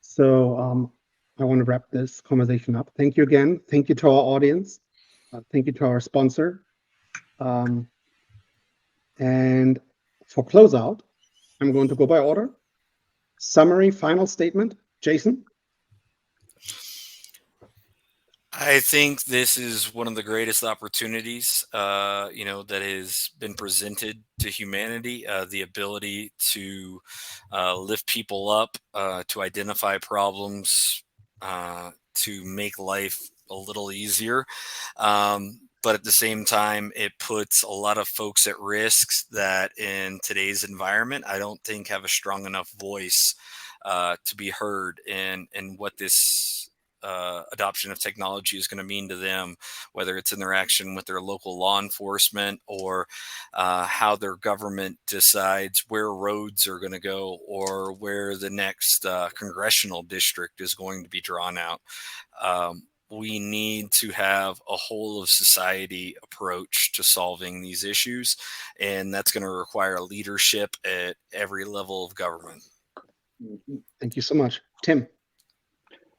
So I want to wrap this conversation up. Thank you again. Thank you to our audience. Thank you to our sponsor. And for closeout, I'm going to go by order. Summary, final statement, Jason. I think this is one of the greatest opportunities, that has been presented to humanity. The ability to lift people up, to identify problems, to make life a little easier. But at the same time, it puts a lot of folks at risks that in today's environment, I don't think have a strong enough voice to be heard in what this adoption of technology is going to mean to them, whether it's in their action with their local law enforcement or how their government decides where roads are going to go or where the next congressional district is going to be drawn out. we need to have a whole of society approach to solving these issues, and that's going to require leadership at every level of government. Thank you so much. Tim.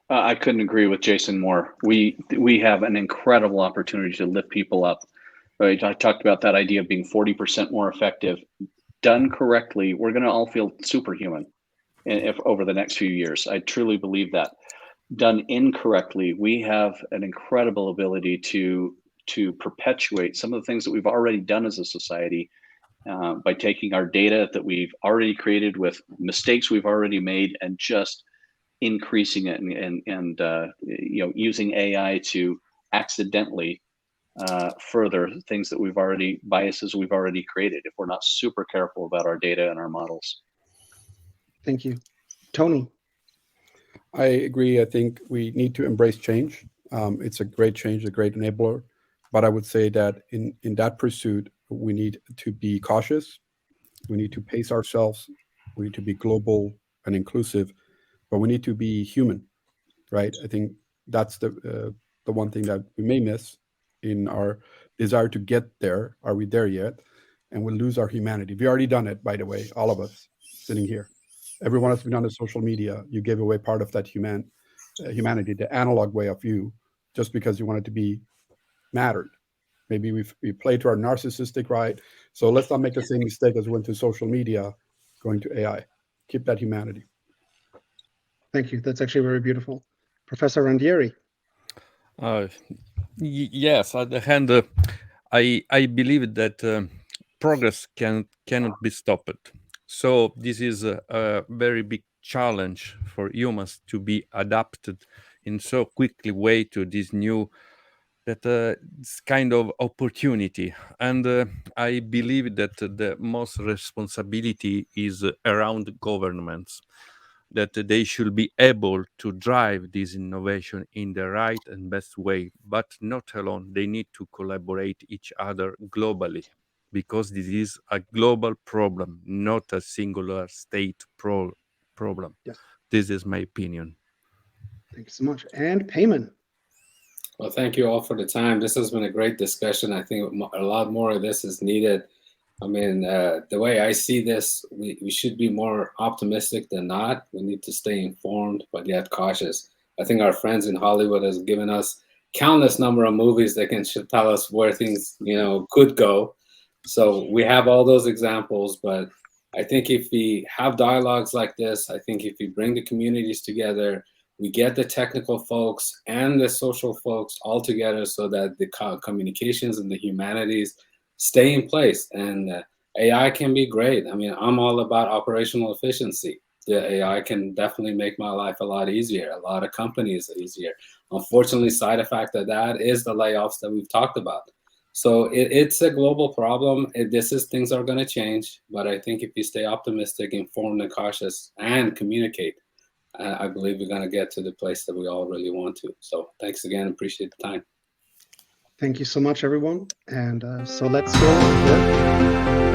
I couldn't agree with Jason more. We have an incredible opportunity to lift people up. Right? I talked about that idea of being 40% more effective. Done correctly, we're going to all feel superhuman if over the next few years. I truly believe that. Done incorrectly, we have an incredible ability to perpetuate some of the things that we've already done as a society by taking our data that we've already created with mistakes we've already made and just increasing it and using AI to accidentally further things that biases we've already created if we're not super careful about our data and our models. Thank you. Tony. I agree. I think we need to embrace change. It's a great change, a great enabler. But I would say that in that pursuit, we need to be cautious. We need to pace ourselves. We need to be global and inclusive, but we need to be human, right? I think that's the one thing that we may miss in our desire to get there. Are we there yet? And we'll lose our humanity. We've already done it, by the way, all of us sitting here. Everyone has been on the social media. You gave away part of that humanity, the analog way of you, just because you wanted to be mattered. Maybe we play to our narcissistic right. So let's not make the same mistake as we went to social media, going to AI. Keep that humanity. Thank you. That's actually very beautiful. Professor Randieri. Yes, at the hand, I believe that progress cannot be stopped. So this is a very big challenge for humans to be adapted in so quickly way to this new this kind of opportunity. And I believe that the most responsibility is around governments, that they should be able to drive this innovation in the right and best way, but not alone. They need to collaborate each other globally, because this is a global problem, not a singular state problem. Yes. This is my opinion. Thank you so much. And Payman. Well, thank you all for the time. This has been a great discussion. I think a lot more of this is needed. I mean, the way I see this, we should be more optimistic than not. We need to stay informed, but yet cautious. I think our friends in Hollywood has given us countless number of movies that can tell us where things, could go. So we have all those examples, but I think if we have dialogues like this, I think if we bring the communities together, we get the technical folks and the social folks all together so that the communications and the humanities stay in place. And AI can be great. I mean, I'm all about operational efficiency. The AI can definitely make my life a lot easier, a lot of companies easier. Unfortunately, side effect of that is the layoffs that we've talked about. So it's a global problem. Things are going to change, but I think if you stay optimistic, informed, and cautious, and communicate, I believe we're going to get to the place that we all really want to. So thanks again. Appreciate the time. Thank you so much, everyone. And so let's go.